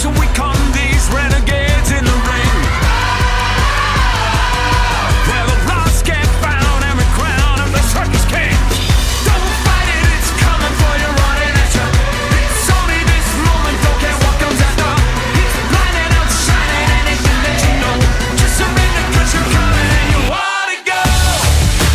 So we con these renegades in the ring, where the lost get found and we crown him the circus king. Don't fight it, it's coming for you, running at you. It's only this moment, don't care what comes after. It's blinding, outshining, and it can let you know. Just surrender, 'cause you're coming and you wanna go.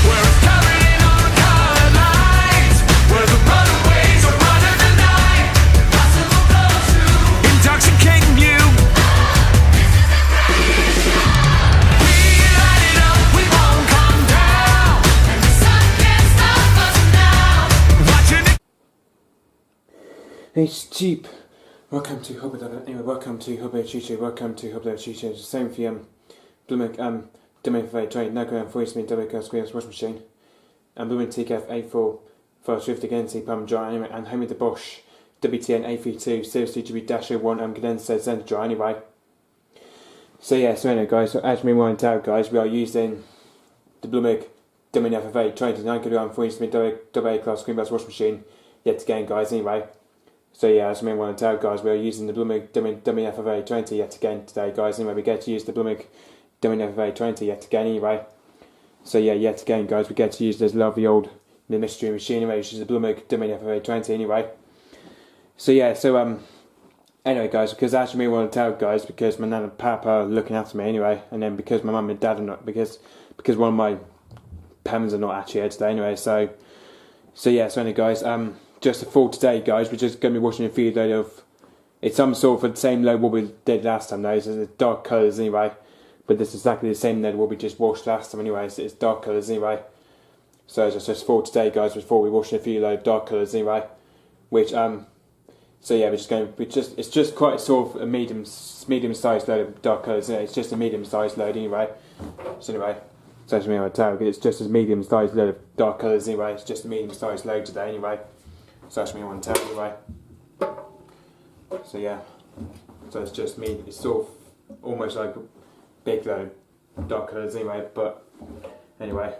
Where it's covered in all colored lights, where the runaways are running the night. Possible blows to intoxicating you. We light it up, we won't come down, and the sun can't stop us now. Watching it. It's cheap. Welcome to Hubble. Anyway, welcome to Hubble Chicho. Welcome to Hubble Chicho. Same for Blomberg domain for 20. Now going for me WK Squares washing machine. And Blomberg TKF A4 for Swift again. See Pump Dry anyway. And Homie the Bosch WTN A32 seriously to be -1 condenser center dry anyway. So yeah, so anyway guys, so as we went out guys, we are using the Blomberg domain FFA 20. Now going on for me WA class Greenplus washing machine yet again guys anyway. So yeah, as we went out guys, we are using the Blomberg domain FFA 20 yet again today guys anyway. We get to use the Blomberg domain FFA 20 yet again anyway. So yeah, yet again guys, we get to use this lovely old mystery machine anyway, which is the Blomberg domain FFA 20 anyway. So yeah, so anyway guys, because as we want to tell guys, because my nan and papa are looking after me anyway, and then because my mum and dad are not, because one of my parents are not actually here today anyway. So yeah, so anyway guys, just for today guys, we're just going to be watching a video of, it's some sort of the same load what we did last time though. It's the dark colours anyway, but this is exactly the same load what we just washed last time anyway, so it's dark colours anyway. So it's just for today guys, before we wash a few load of dark colours anyway, which so yeah, it's just quite sort of a medium sized load of dark colours. It's just a medium sized load anyway. So anyway, so that's me on a tell, it's just a medium sized load of dark colours anyway. It's just a medium sized load today anyway. So that's me on a tell anyway. So yeah, so it's just me. It's sort of almost like a big load of dark colours anyway. But anyway,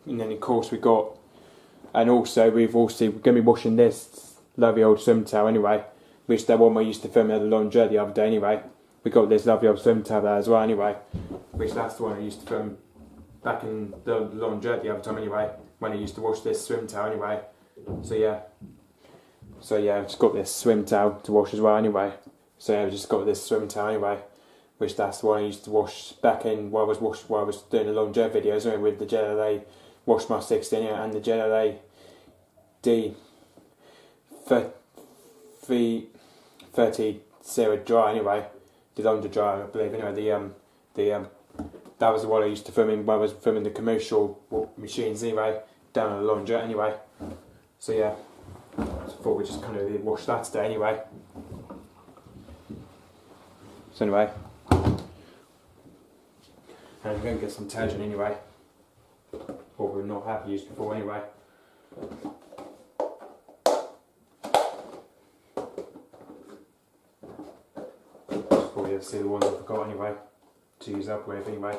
and then of course we got, and also we're going to be washing this lovely old swim towel anyway, which that one we used to film at the laundrette the other day anyway. We got this lovely old swim towel there as well anyway, which that's the one I used to film back in the laundrette the other time anyway, when I used to wash this swim towel anyway. So yeah, I've just got this swim towel to wash as well anyway. So yeah, I've just got this swim towel anyway, which that's the one I used to wash back in while I was doing the laundrette videos anyway, with the JLA Wash My 16 and the JLA D30 dry anyway, the laundry dryer I believe anyway. That was the one I used to film in when I was filming the commercial machines anyway, down at the laundrette anyway. So yeah, so I thought we'd just kind of wash that today anyway. So anyway, and I'm going to get some detergent anyway, what we not have used before anyway. Probably have to see the ones I forgot anyway to use up with anyway.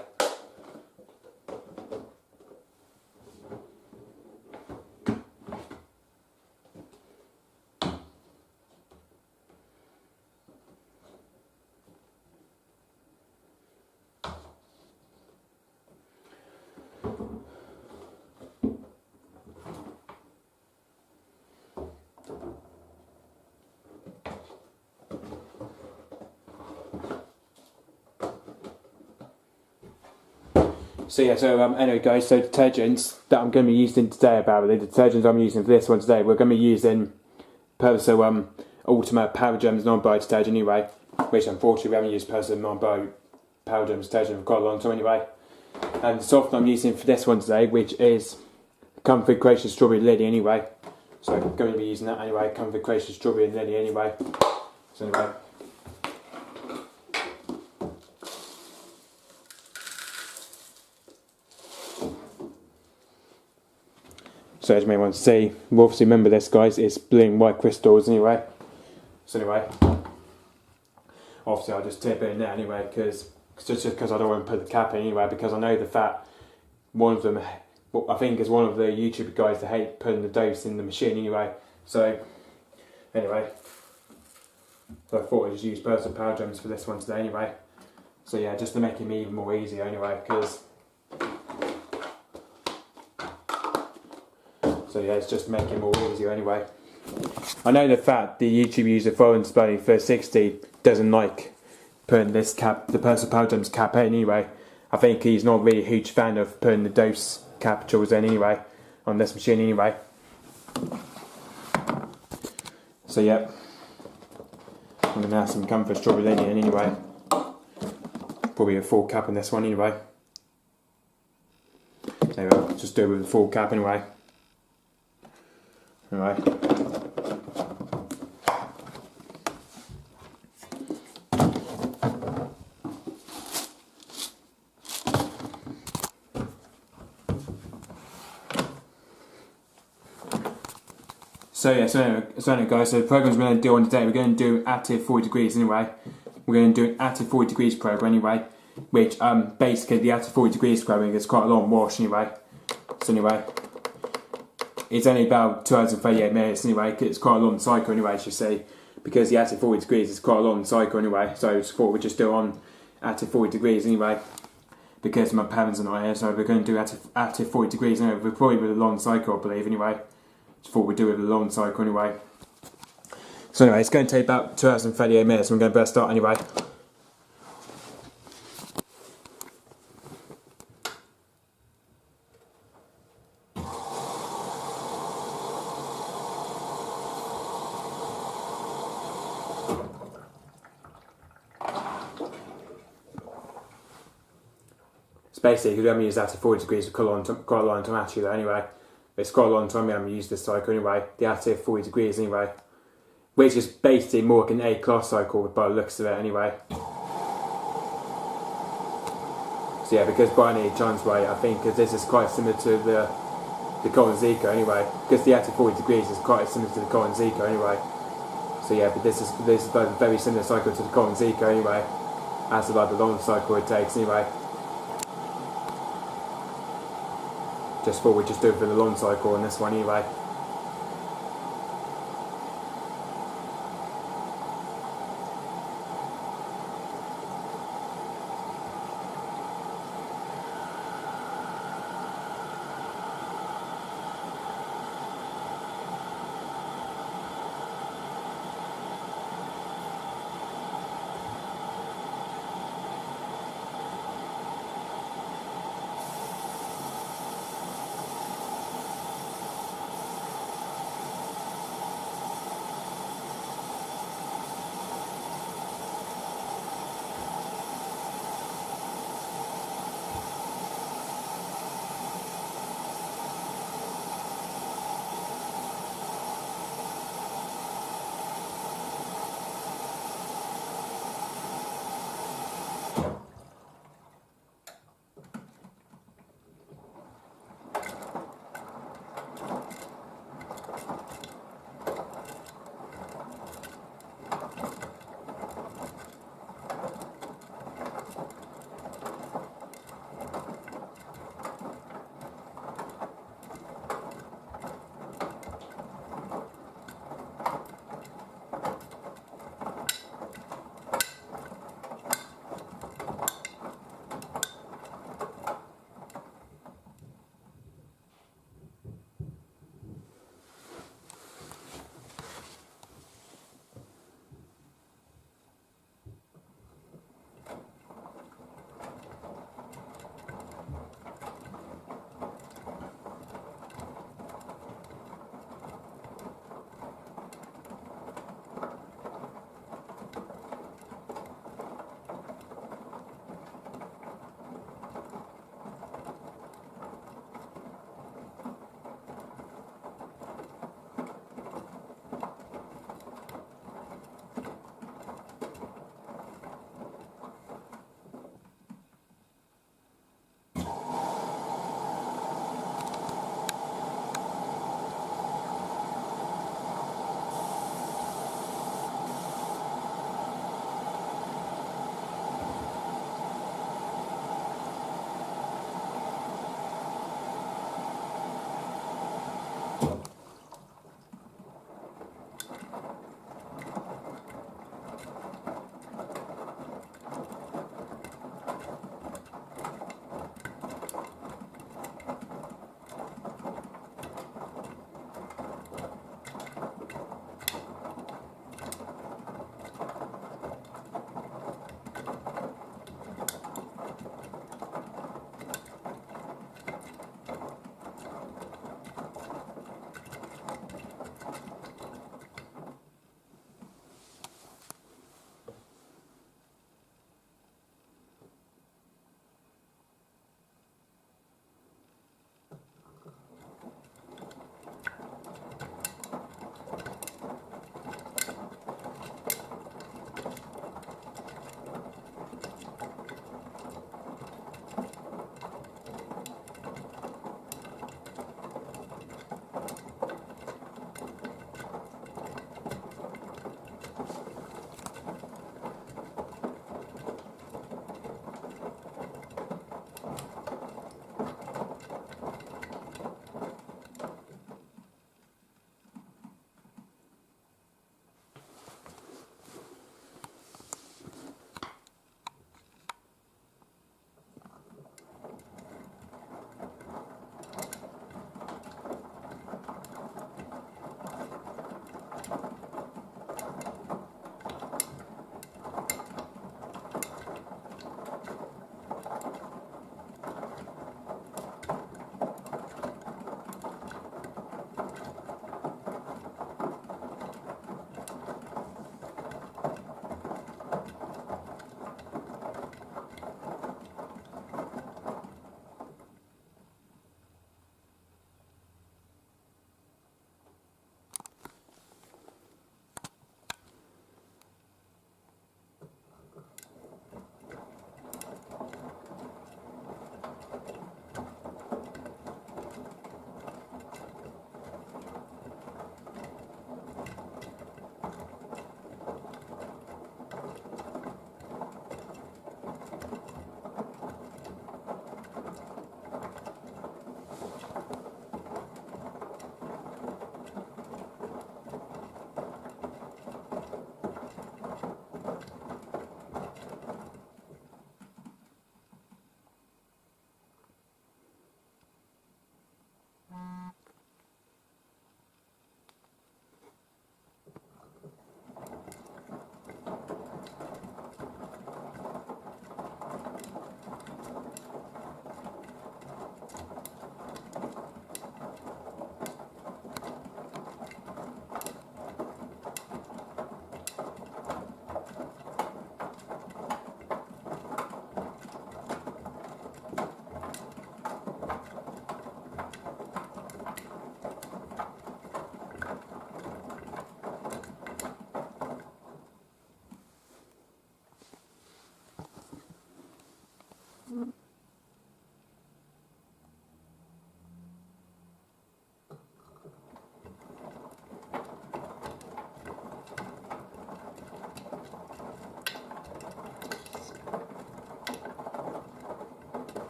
So yeah, anyway guys, so detergents that I'm going to be using today, the detergents I'm using for this one today, we're going to be using Persil Ultimate Power Germs Non-Bio Detergent anyway, which unfortunately we haven't used Persil Non-Bio Power Germs Detergent for quite a long time anyway. And the soft I'm using for this one today, which is Comfort Gracious Strawberry Lily anyway. So I'm going to be using that anyway, Comfort Gracious Strawberry Lily anyway. So anyway. So as you may want to see, we obviously remember this guys, it's bling white crystals anyway. So anyway, obviously I'll just tip it in there anyway, just because I don't want to put the cap in anyway, because I know the fact one of them, I think is one of the YouTube guys that hate putting the dose in the machine anyway. So anyway, So I thought I'd just use personal power gems for this one today anyway. So yeah, just to make it even more easier anyway, because... So yeah, it's just to make it more easier anyway. I know the fact the YouTube user following display for 60 doesn't like putting this cap, the personal power gems cap in anyway. I think he's not really a huge fan of putting the dose capsules in anyway, on this machine anyway. So yeah, I'm going to add some comfort strawberry in anyway. Probably a full cap on this one anyway. There we go, just do it with a full cap anyway. Alright. So yeah, so anyway guys, so the programs we're going to do on today, we're going to do active 40 degrees anyway. We're going to do an active 40 degrees program anyway, which basically the active 40 degrees program is quite a long wash anyway. So anyway, it's only about 238 minutes anyway, it's quite a long cycle anyway, as you see, because the active 40 degrees is quite a long cycle anyway, so I thought we'd just do it on active 40 degrees anyway, because my parents are not here, so we're going to do active 40 degrees anyway, we're probably with a long cycle I believe anyway. Just thought we'd do it with a long cycle anyway. So anyway, it's going to take about 238 minutes, and we're going to press start anyway. It's basically, because we haven't used active 40 degrees for quite a long time actually though anyway. It's quite a long time we haven't used this cycle anyway, the active 40 degrees anyway. Which is basically more like an A-class cycle by the looks of it anyway. So yeah, because by any chance way, I think because this is quite similar to the Colin Zico anyway. Because the active 40 degrees is quite similar to the Colin Zico anyway. So yeah, but this is like a very similar cycle to the Colin Zico anyway. As to like the long cycle it takes anyway. Just thought we'd just do it for the long cycle on this one anyway.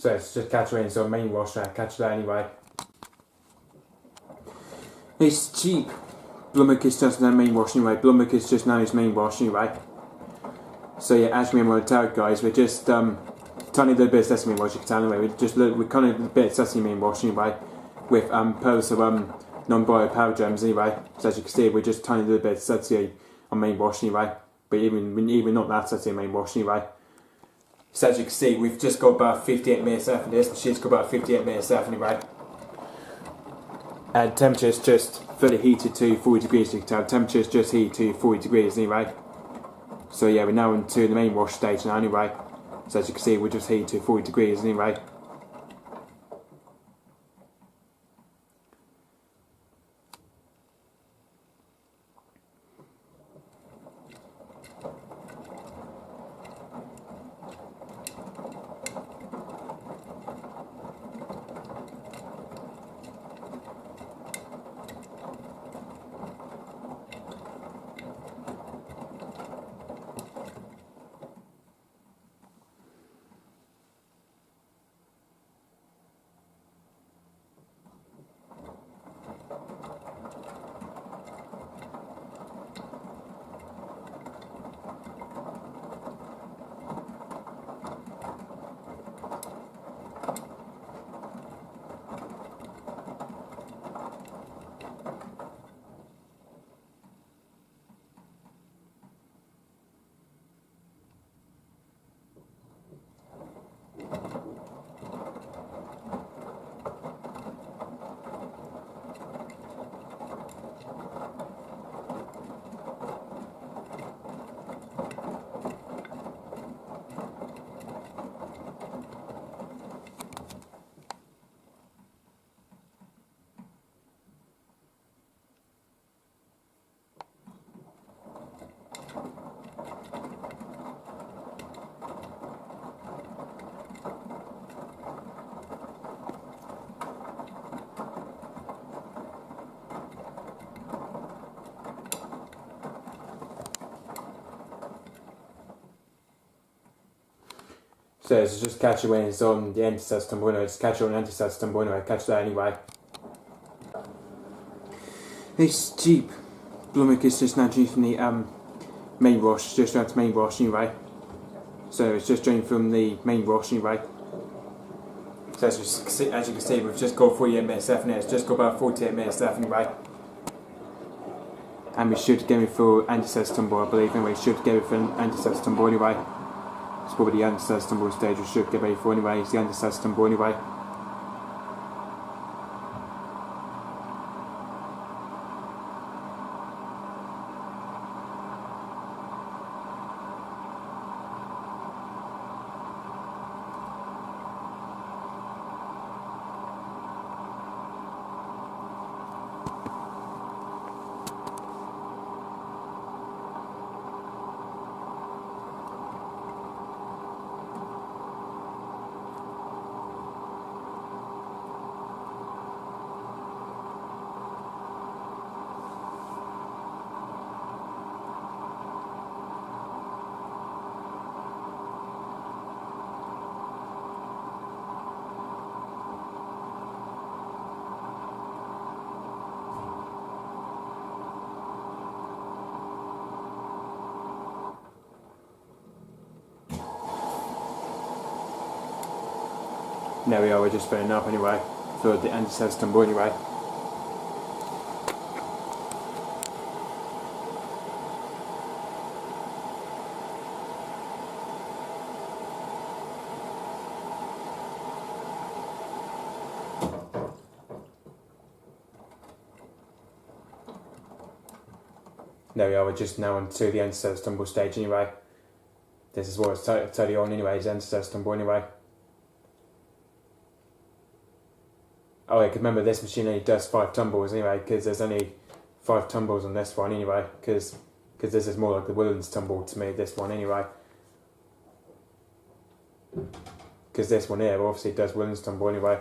So it's just catch rain, so main wash and I catch that anyway. It's cheap. Blomberg is just now main wash anyway. Blomberg is just now his main wash anyway. So yeah, as me and my tell guys, we're just tiny little bit of sesame wash you can tell anyway. We're kind of a bit of sesame main wash anyway, with pearls of non-bio power gems anyway. So as you can see, we're just tiny little bit of sesame on main wash anyway. But even not that sesame main wash anyway. So as you can see, we've just got about 58 minutes left in this. Machine's got about 58 minutes left anyway. And temperature is just fully heated to 40 degrees. You can tell temperature is just heated to 40 degrees anyway. So yeah, we're now into the main wash stage now anyway. So as you can see, we're just heated to 40 degrees anyway. So it's just catch it when it's on the anti-system window. Just catch it on the anti-system window. I catch that anyway. It's cheap. Blomberg is just now drinking the main wash. Just out the main wash anyway. So it's just drained from the main wash anyway. So as you can see, we've just got 48 minutes left in it. It's just got about 48 minutes left anyway. And we should get it for anti-system boy, I believe. Anyway, we should get it for an anti-system boy anyway. It's probably the anti-system boy stage we should get ready for anyway. It's the anti-system boy anyway. There we are, we're just filling up anyway for the anti-system boy anyway. There we are, we're just now onto the anti-system boy stage anyway. This is what it's totally on anyway, it's anti-system boy anyway. Oh, I can remember this machine only does 5 tumbles anyway, because there's only 5 tumbles on this one anyway, because this is more like the Woodlands tumble to me, this one anyway. Because this one here obviously does Woodlands tumble anyway.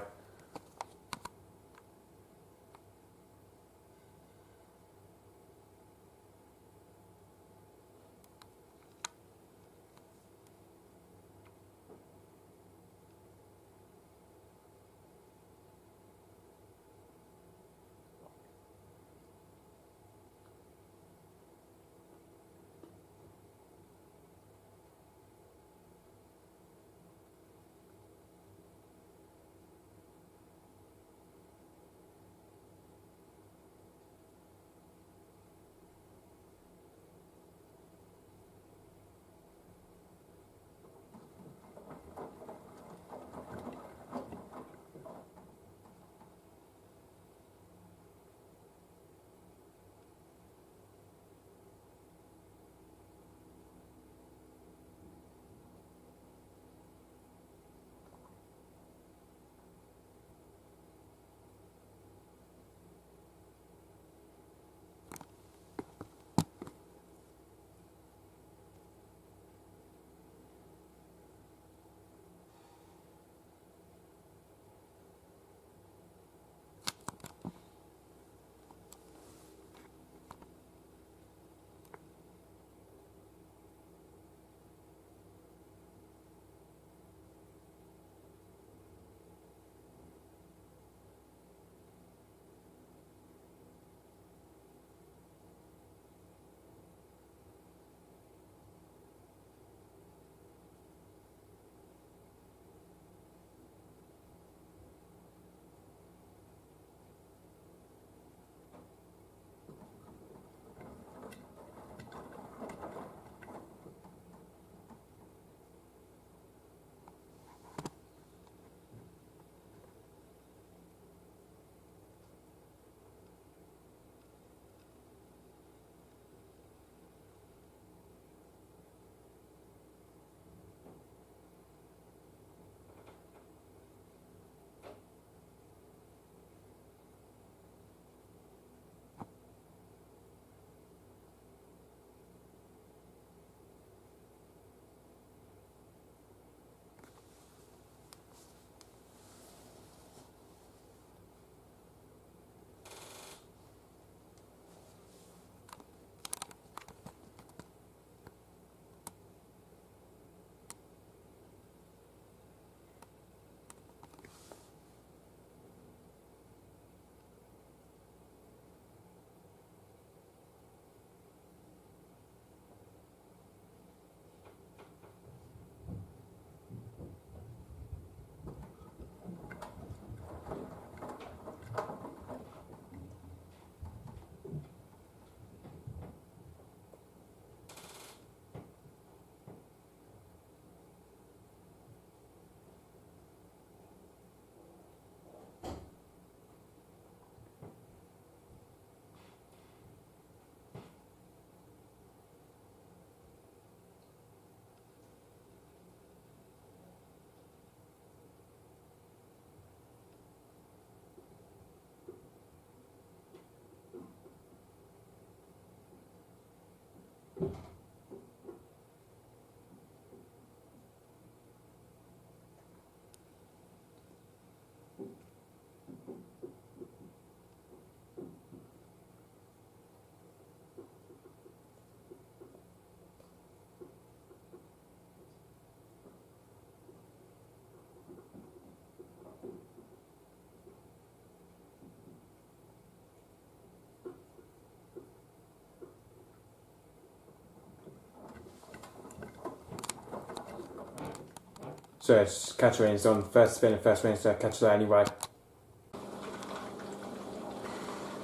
So it's catcher is on first spin and first rinse, so catch that anyway.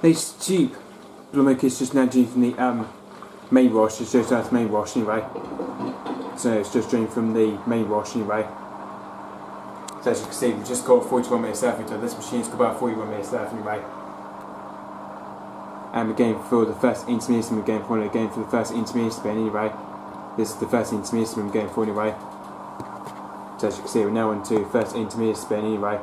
This tube, Blomberg is just now due from the main wash, it shows that's main wash anyway. So it's just drained from the main wash anyway. So as you can see, we've just got 41 minutes left until this machine's got about 41 minutes left anyway. And we're going for the first intermediate spin, we're going for the first intermediate spin anyway. This is the first intermediate spin we're going for anyway. So as you can see, we're now on to first intermediate spin anyway.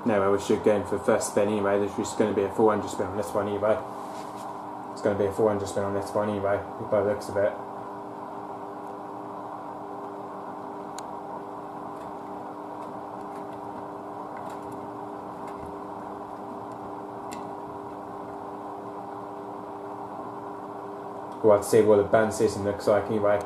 Now we should go in for the first spin anyway. This is going to be a 400 spin on this one anyway. It's going to be a 400 spin on this one anyway, by the looks of it. We'll have to see what the band system looks like anyway.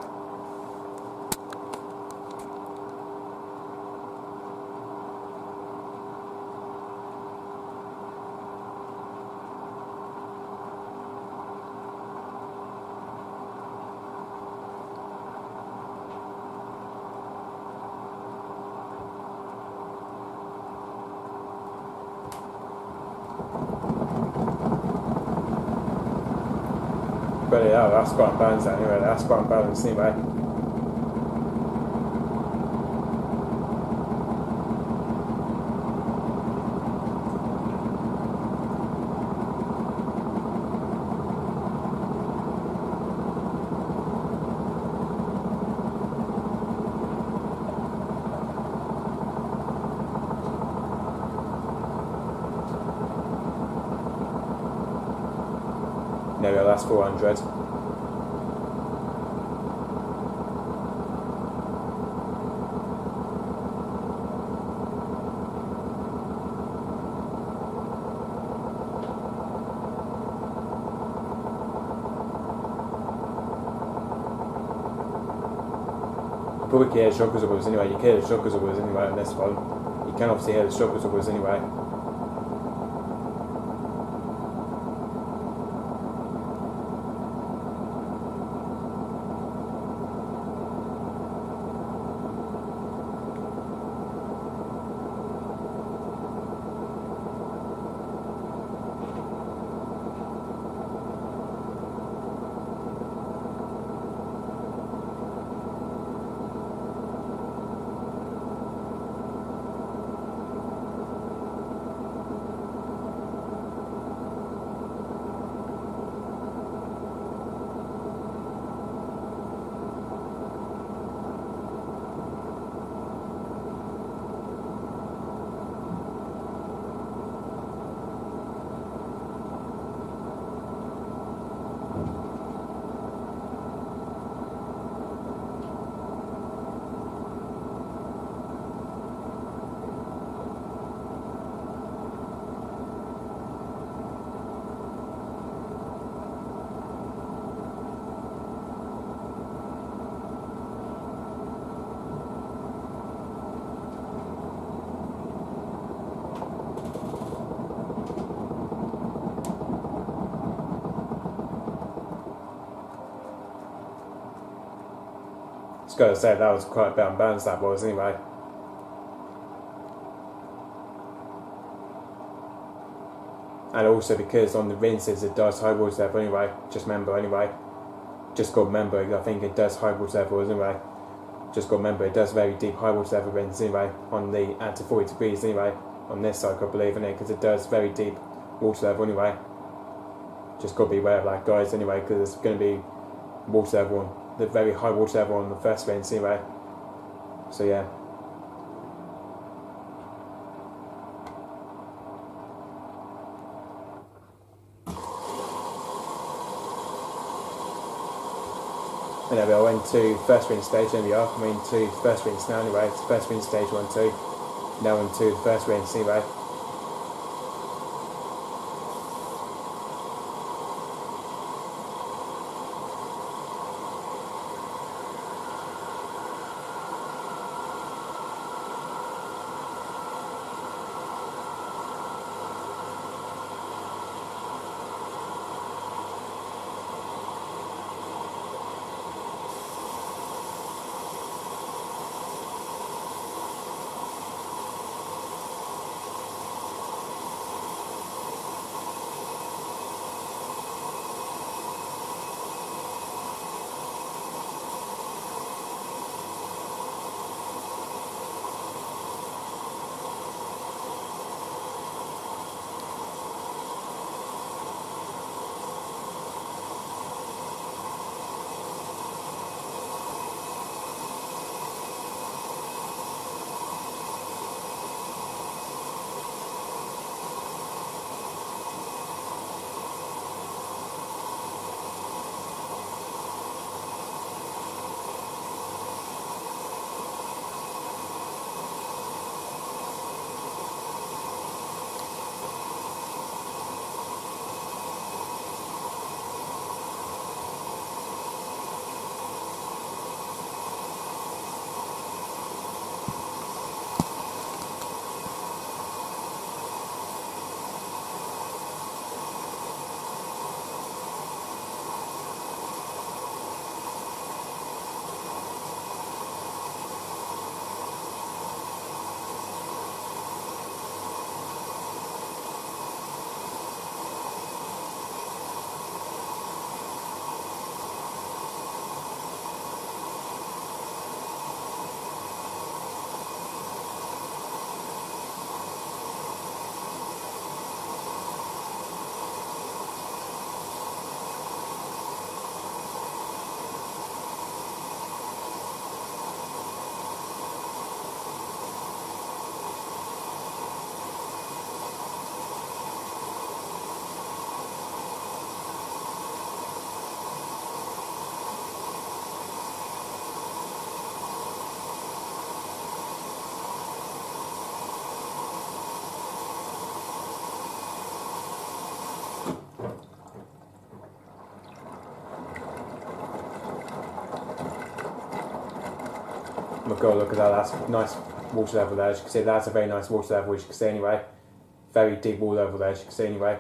But yeah, that's quite unbalanced anyway, that's quite unbalanced anyway. There we go, that's 400. You probably can hear the shock absorbers anyway, you can hear the shock absorbers anyway on this one. You can obviously hear the shock absorbers anyway. Just gotta say that was quite a bit unbalanced, that was anyway. And also because on the rinses it does high water level anyway, just remember anyway. Just got to remember, I think it does high water level anyway. Just got to remember it does very deep high water level rinse anyway, on the at to 40 degrees anyway, on this cycle I believe, innit, because it does very deep water level anyway. just got to be aware of that, guys, anyway, because there's going to be water level on the very high water level on the first rinse anyway. So yeah. And there we are, into first rinse stage, there we are, coming into first rinse now anyway, it's first rinse stage 1, 2, now into the first rinse anyway. Oh my god, look at that, that's nice water level there, as you can see, that's a very nice water level, as you can see anyway. Very deep water level there, as you can see anyway.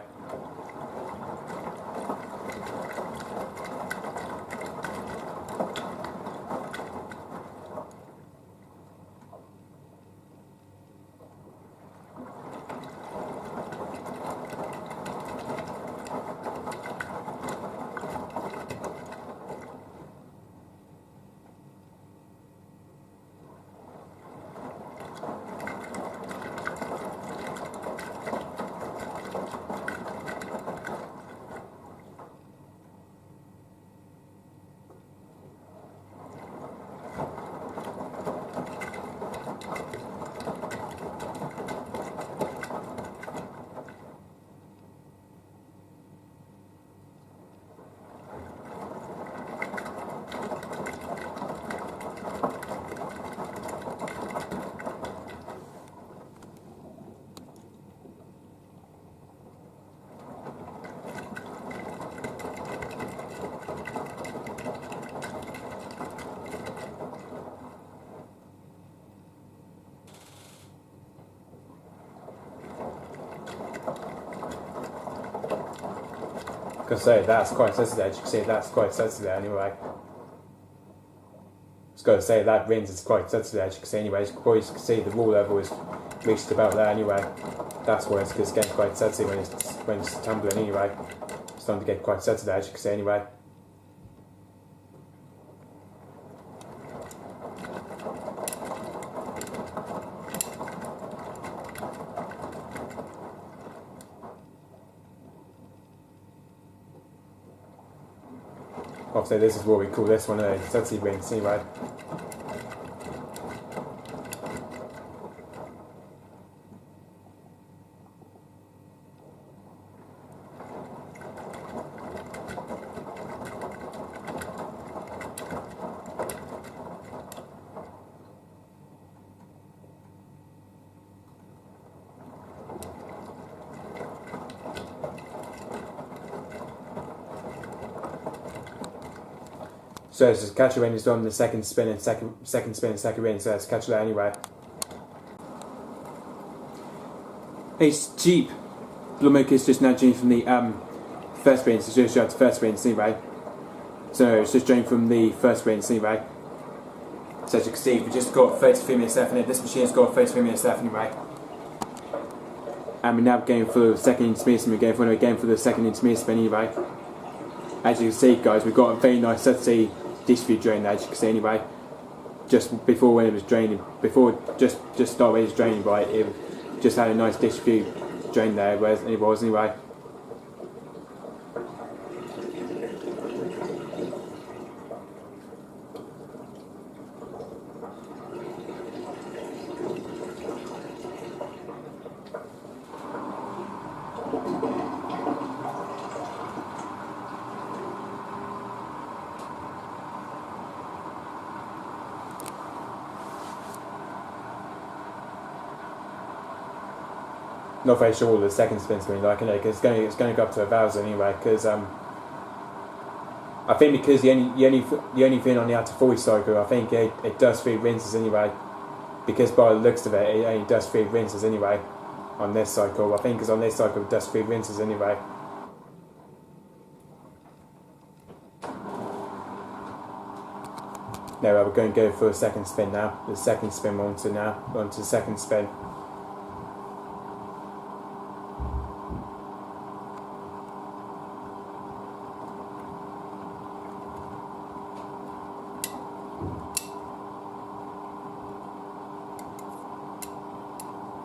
I say that's quite sensitive, as you can see, that's quite sensitive anyway. I was going to say that rinse is quite sensitive, as you can see anyway. As you can see, the wall level is reached about there anyway. That's why it's getting quite sensitive when it's tumbling anyway. It's starting to get quite sensitive, as you can see anyway. obviously this is what we call this one a sudsy rinse anyway. So it's just catch it when it's done the second spin and second spin and second rinse, so it's catch that anyway. It's cheap. Blomberg is just now drained from the first rinse, it's just the first rinse anyway. So it's just drained from the first rinse anyway. So as you can see, we've just got 33 minutes left in it. This machine's got 33 minutes left anyway. And we're now going for the second intermediate spin, we're going for the second intermediate spin anyway. As you can see guys, we've got a very nice sudsy distribute drain there, as you can see anyway. Just before when it was draining, just start when it was draining right, it just had a nice distribute drain there, whereas it was anyway. Not very sure what the second spin's going to be like, because it's going to go up to 1,000 anyway. Because I think because the only thing on the out to 40 cycle, I think it does 3 rinses anyway. Because by the looks of it, it only does 3 rinses anyway on this cycle. I think because on this cycle it does 3 rinses anyway. Now we're going to go for a second spin now. The second spin onto the second spin.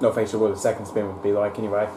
Not very sure what the second spin would be like anyway.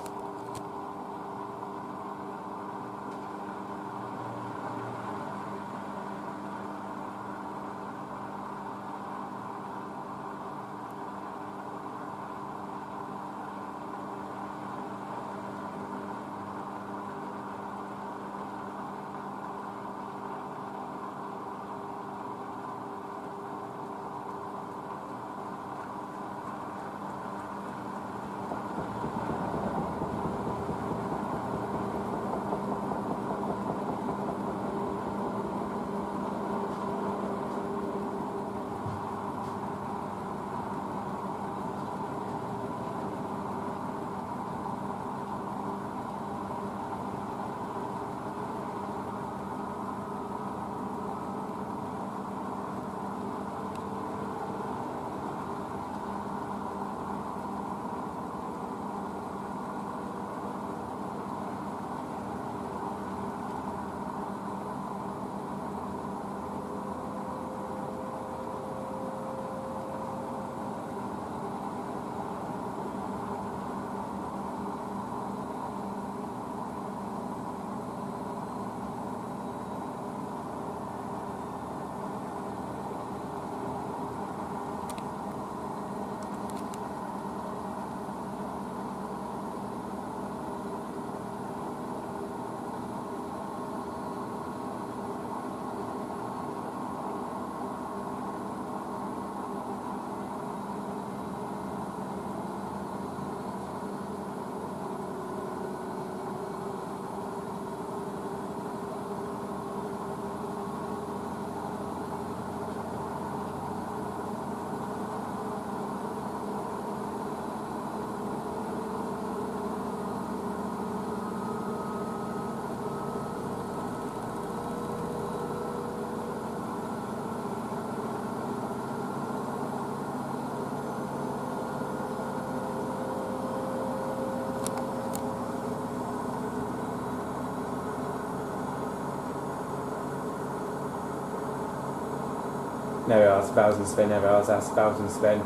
There we are, that's 1,000 spin, there we are, that's 1,000 spin.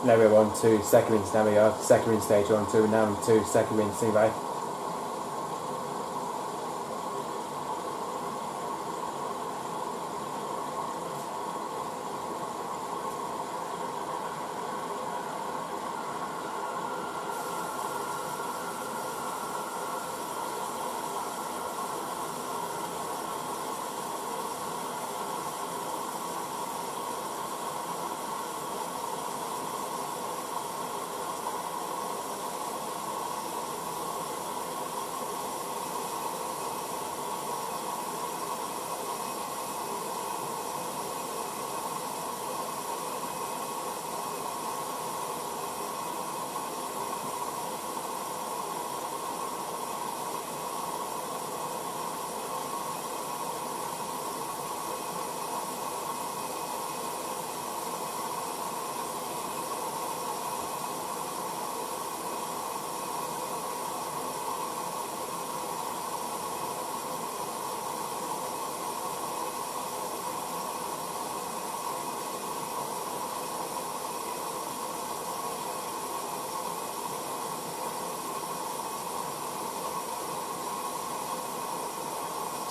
Now we're on to second rinse. Now we are second rinse stage on to now to second rinse anyway.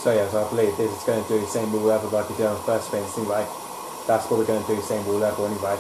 So yeah, so I believe this is going to do the same rule level like we did on first rinse anyway. That's what we're going to do, same rule level anyway.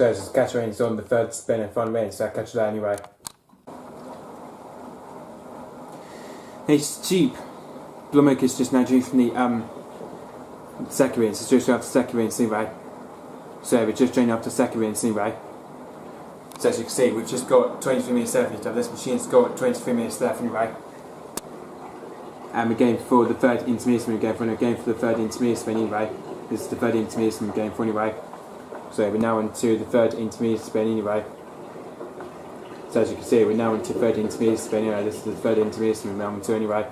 So it's just catch range on the third spin and front range, so I catch that anyway. It's cheap. Blomberg is just now using the second range, so just after second range anyway. So we're just joining after second range anyway. So as you can see, we've just got 23 minutes left each of this machine's got 23 minutes left anyway. And we're going for the third intermediate spin, we're going for the third intermediate spin anyway. This is the third intermediate spin we're going for anyway. So we're now into the third intermediate spin anyway. So as you can see, we're now into third intermediate spin anyway. This is the third intermediate spin we're now into anyway.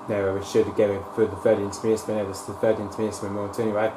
Now we should go for the third intermediate spin. This is the third intermediate spin we want anyway.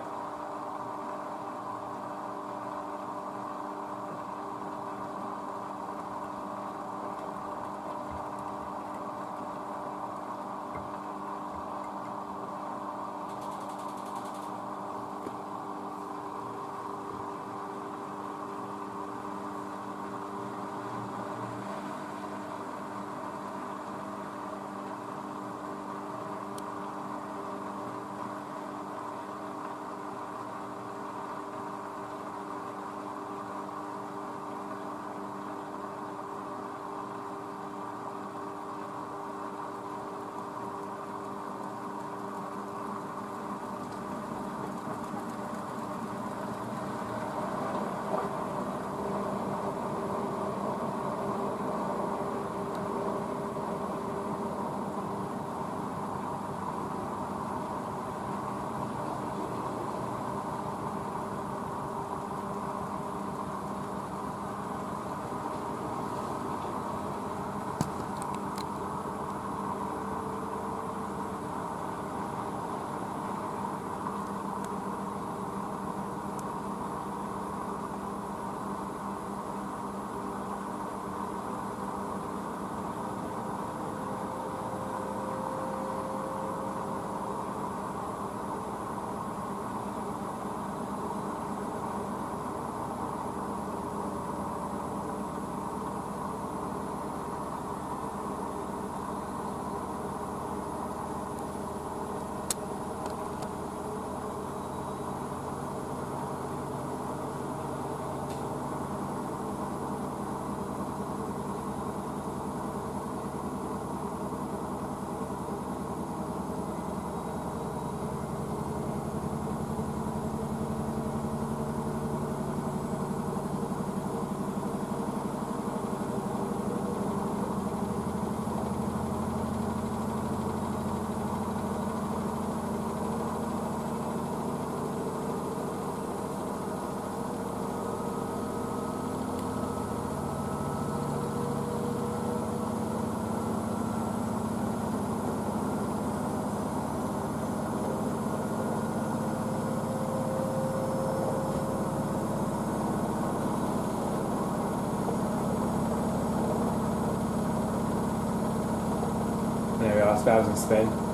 There we are, 1,000 spin.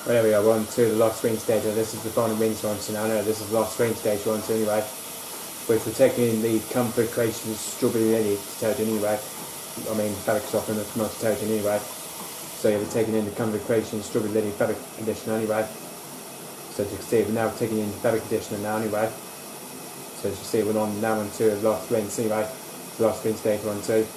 There we are, we're on to the last screen stage. This is the final rinse one, so now no, this is the last screen stage one, so anyway. Which we're taking in the Comfort Creations Strawberry Lily detergent anyway. I mean, fabric softener from our detergent anyway. So yeah, we're taking in the Comfort Creations Strawberry Lily fabric conditioner anyway. So as you can see, we're now taking in the fabric conditioner now anyway. So as you see, we're on now on to the last rinse anyway. The last rinse stage one, too.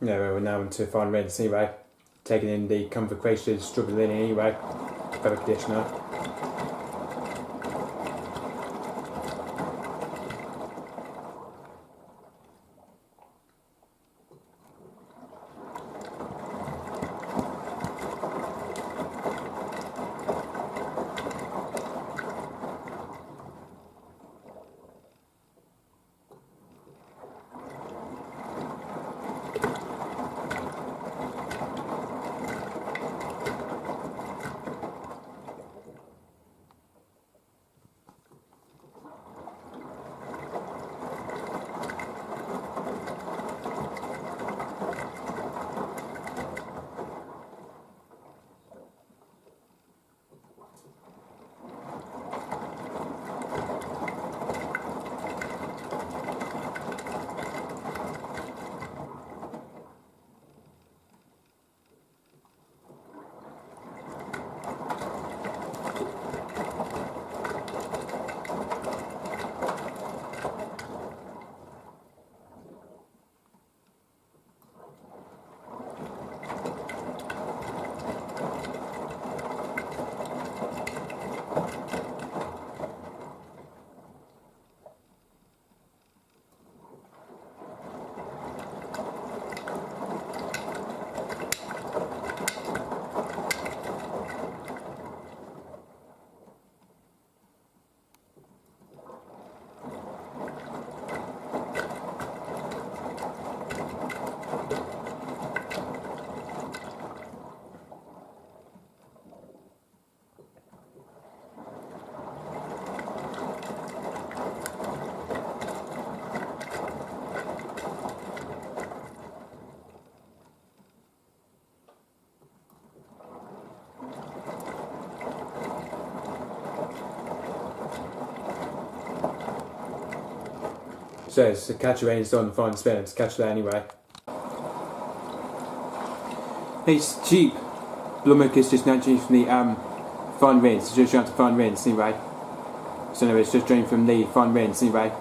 Yeah, we're now into final rinse anyway. Taking in the Comfort Creations Strawberry Lily anyway. Fabric conditioner. So it's to catch your ains on the final spin, to catch that anyway. It's cheap. Blomberg is just now drained from the fine rinse, it's just trying to fine rinse anyway. So anyway, it's just drained from the fine rinse anyway.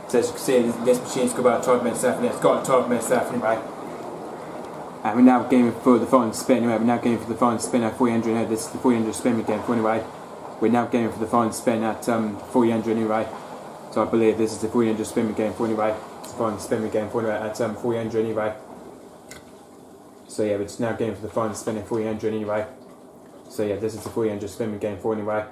So as you can see, this machine's got about 12 minutes left, and it's got 12 minutes left anyway. And we're now going for the final spin anyway, we're now going for the final spin at 400, no, this is the 400 spin we're going for anyway. We're now going for the final spin at 400 anyway. So I believe this is the 400 spin we're going for anyway. It's the final spin we're going for anyway at 400 anyway. So yeah, we're just now going for the final spin at 400 anyway. So yeah, this is the 400 spin we're going for anyway.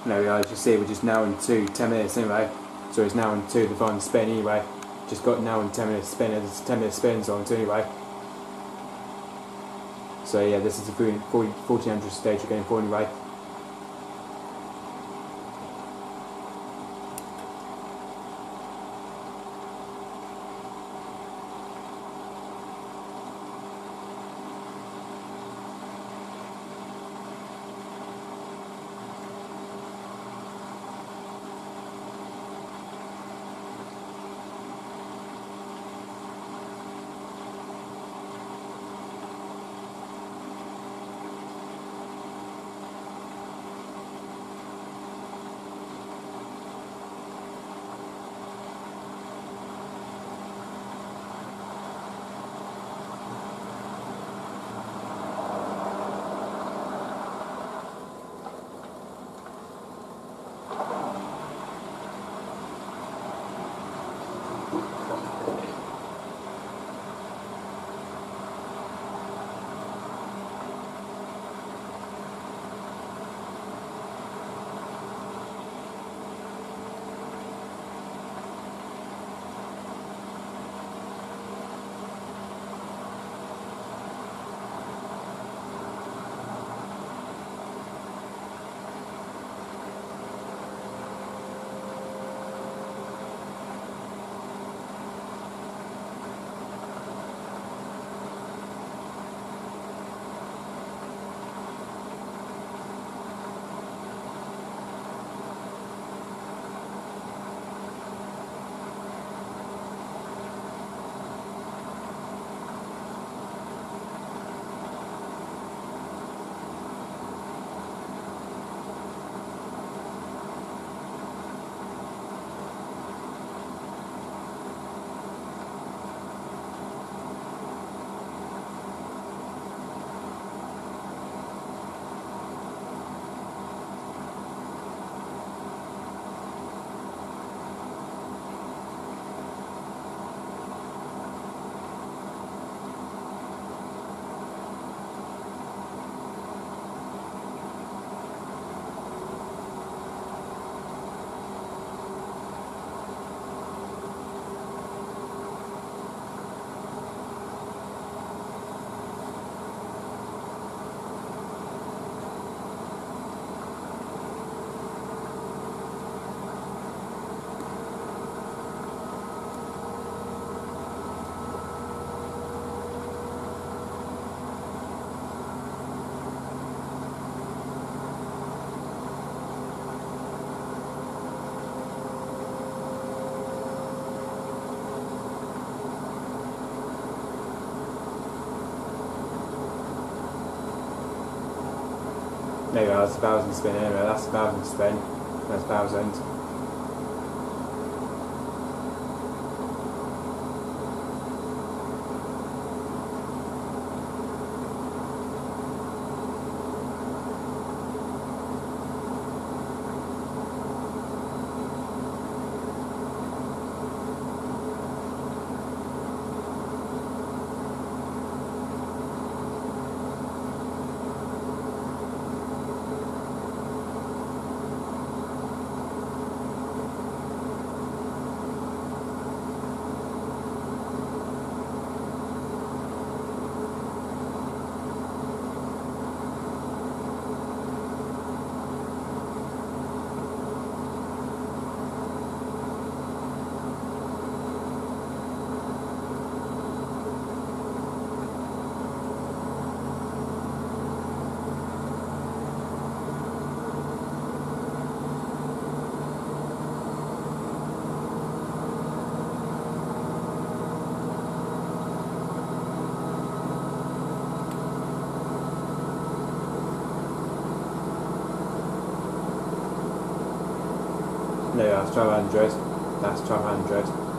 There we are, as you see, we're just now into 10 minutes anyway. So it's now into the final spin anyway. Just got now in 10 minutes spin, and it's 10 minute spins on anyway. So yeah, this is the 1400 stage we're going for anyway. There you go, that's 1,000 spin anyway, that's 1,000 spin, that's 1,000. that's 1200. That's 1200.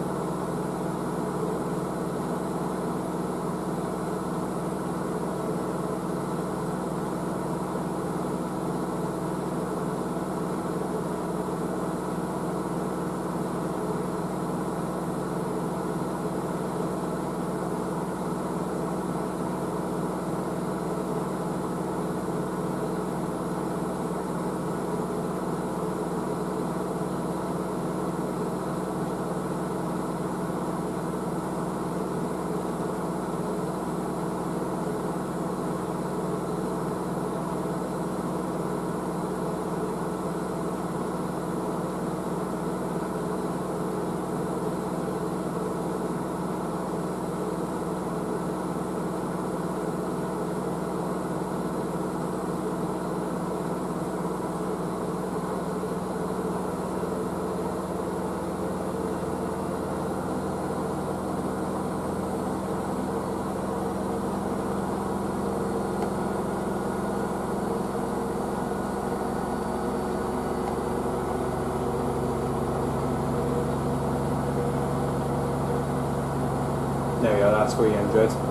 There we are, that's 300.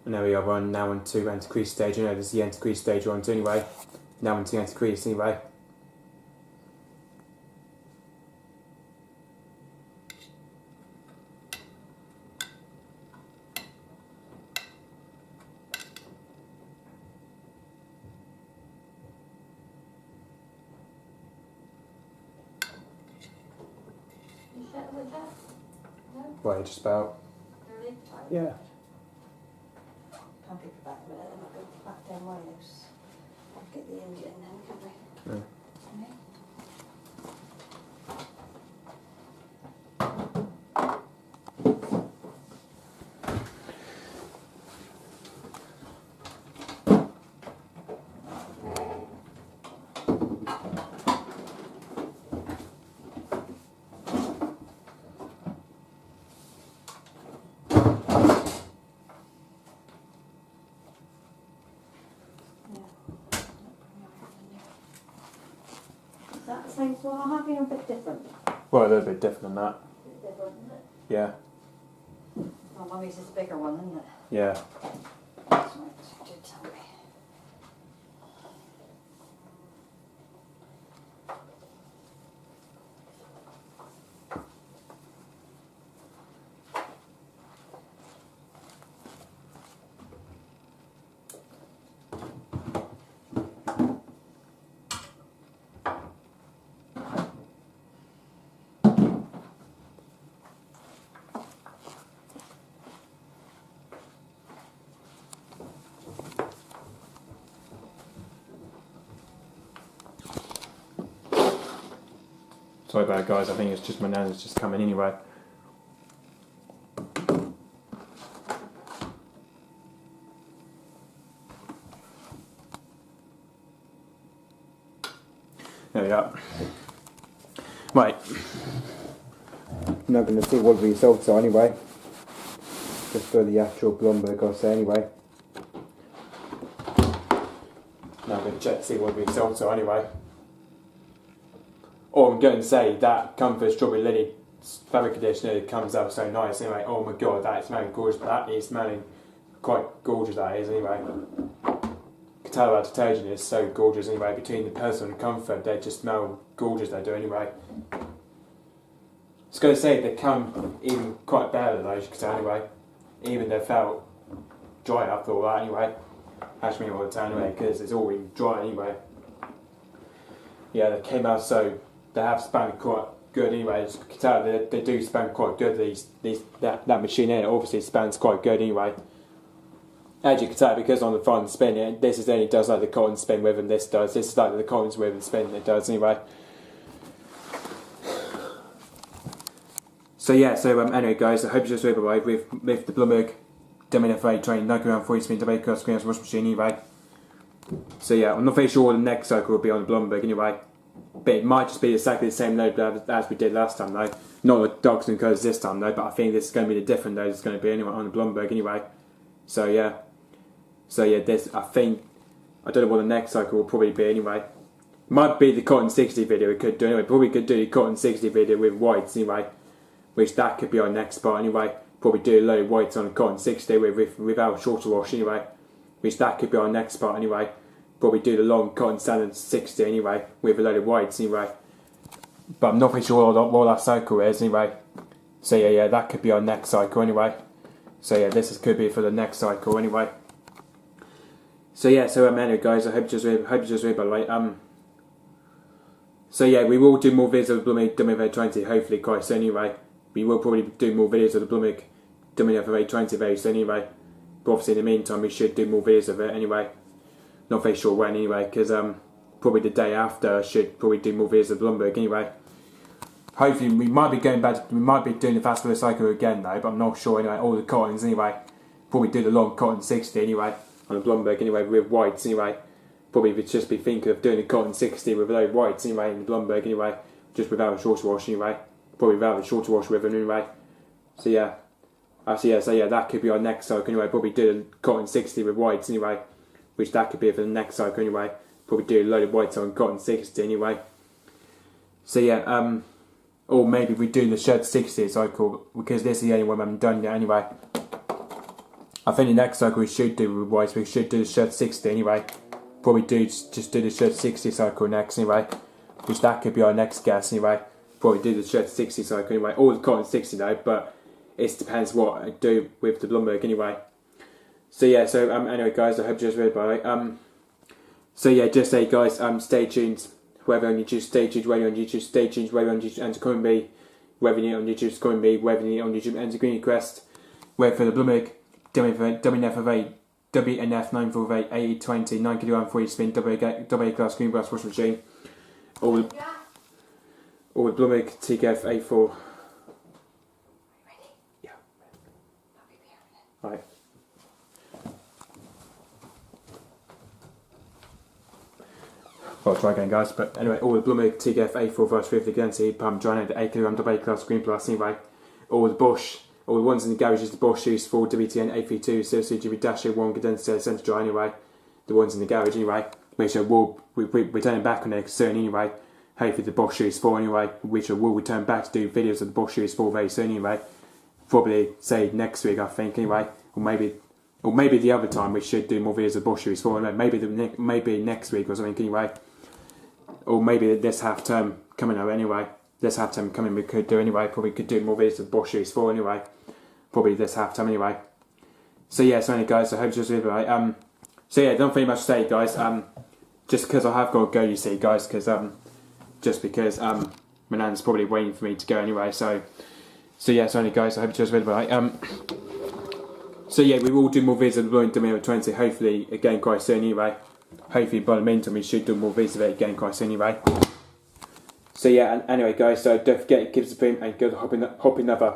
And there we are, we're now into anti-crease stage. You know, this is the anti-crease stage we're on to anyway. Now into anti-crease anyway. You set with that? Well, just about. Really? Yeah. Can't pick back a minute, then I'll go back down my house. I'll get the engine then, can we? Yeah. Okay. Is that the same as what I have here, a bit different? Well, a little bit different than that. A bit different, isn't it? Yeah. Oh, Mummy's is a bigger one, isn't it? Yeah. That's right, you did tell me. Sorry about it, guys. I think it's just my nose just coming anyway. There we go. Right. I'm not going to see what the results are anyway. Just for the actual Blomberg, I'll say anyway. Now I'm going to check to see what the results are anyway. Oh, I'm going to say that Comfort Strawberry Lily fabric conditioner comes out so nice anyway. Oh my god, that is smelling gorgeous. That is smelling quite gorgeous, that is anyway. You can tell that detergent is so gorgeous anyway. Between the Personal and Comfort, they just smell gorgeous, they do anyway. I was going to say they come even quite better than those, you can tell anyway. Even they felt dry after all that anyway. Actually, all the time anyway, because it's all really dry anyway. Yeah, they came out so. They have spanned quite good anyway. As you can tell, they do span quite good. That machine here obviously spans quite good anyway. As you can tell, because on the front spin, this is only does like the cotton spin with, and this does. This is like the cotton's with and spin it does anyway. So yeah, anyway guys, I hope you just really with the Blomberg WNF48 90-40 double cross screen wash machine anyway. So yeah, I'm not very sure what the next cycle will be on the Blomberg anyway. But it might just be exactly the same load as we did last time though. Not the dogs and colours this time though, but I think this is going to be the different load it's going to be anyway on the Blomberg anyway. So yeah, this I think, I don't know what the next cycle will probably be anyway. It might be the Cotton 60 video we could do anyway. Probably could do the Cotton 60 video with whites anyway, which that could be our next part anyway. Probably do a load of whites on the Cotton 60 without shorter wash anyway, which that could be our next part anyway. Probably do the long Cotton Standard 60 anyway, with a load of whites anyway. But I'm not really sure what that cycle is anyway. So yeah, that could be our next cycle anyway. So yeah, could be for the next cycle anyway. So yeah, anyway guys, I hope you just really by the way. So yeah, we will do more videos of the Blomberg WNF20 hopefully quite soon anyway. We will probably do more videos of the Blomberg WNF20 very soon anyway. But obviously in the meantime we should do more videos of it anyway. Not very sure when anyway, because probably the day after I should probably do more videos of Blomberg anyway. Hopefully we might be going back, we might be doing the fast food cycle again though, but I'm not sure anyway, all the cottons anyway. Probably do the long Cotton 60 anyway, on the Blomberg anyway, with whites anyway. Probably would just be thinking of doing the Cotton 60 with a load of whites anyway, in the Blomberg anyway, just without a shorter wash anyway. Probably without a shorter wash with them anyway. So yeah, that could be our next cycle anyway, probably do the Cotton 60 with whites anyway. Which that could be for the next cycle anyway. Probably do a load of whites on Cotton 60 anyway. So yeah, or maybe we do the shirt 60 cycle, because this is the only one I haven't done yet anyway. I think the next cycle we should do with whites, we should do the shirt 60 anyway. Probably just do the shirt 60 cycle next anyway. Which that could be our next guess anyway. Probably do the shirt 60 cycle anyway, or the Cotton 60 though, but it depends what I do with the Blomberg anyway. So yeah, anyway guys, I hope you just read by it. So yeah, just say guys, stay tuned. Whoever on YouTube, stay tuned. Whether on YouTube, stay tuned. Whether on YouTube, and to come and be whether you need it on YouTube, scoring me, whether you need it on YouTube, enter green request, whether for the Blomberg WNF9448, WNF9448, AE20, 9 kg 40 spin, AA class Greenplus washing machine, or the Blomberg TKF A4. Ready? Yeah. I'll be here in a minute. Right. I'll try again, guys. But anyway, all the Blomberg TKF A4 verse 50 guarantee pump drying out the 8 kg AA class Greenplus anyway. All the Bosch, all the ones in the garages, the Bosch used for WTN A32 CGB-1 condenser centre dry anyway. The ones in the garage anyway, which we'll return back on there soon anyway. Hopefully the Bosch Series 4 anyway, which I will return back to do videos of the Bosch Series 4 very soon anyway. Probably say next week I think anyway, or maybe the other time we should do more videos of the Bosch Series 4 anyway. Maybe next week or something anyway. Or maybe this half term coming out anyway. This half term coming we could do anyway. Probably could do more videos of the Bosch Series 4 anyway. Probably this half term anyway. So yeah, so anyway guys, I hope you just really right. So yeah, don't think much to say guys. Just because I have got to go, you see guys, because just because my nan's probably waiting for me to go anyway. So yeah, so anyway guys, I hope you just really right. So yeah, we will do more videos of the WNF9448 hopefully again quite soon anyway. Hopefully by the meantime we should do more videos of it again quite soon anyway. So yeah, and anyway guys, so don't forget to give us a boom and go to hop in another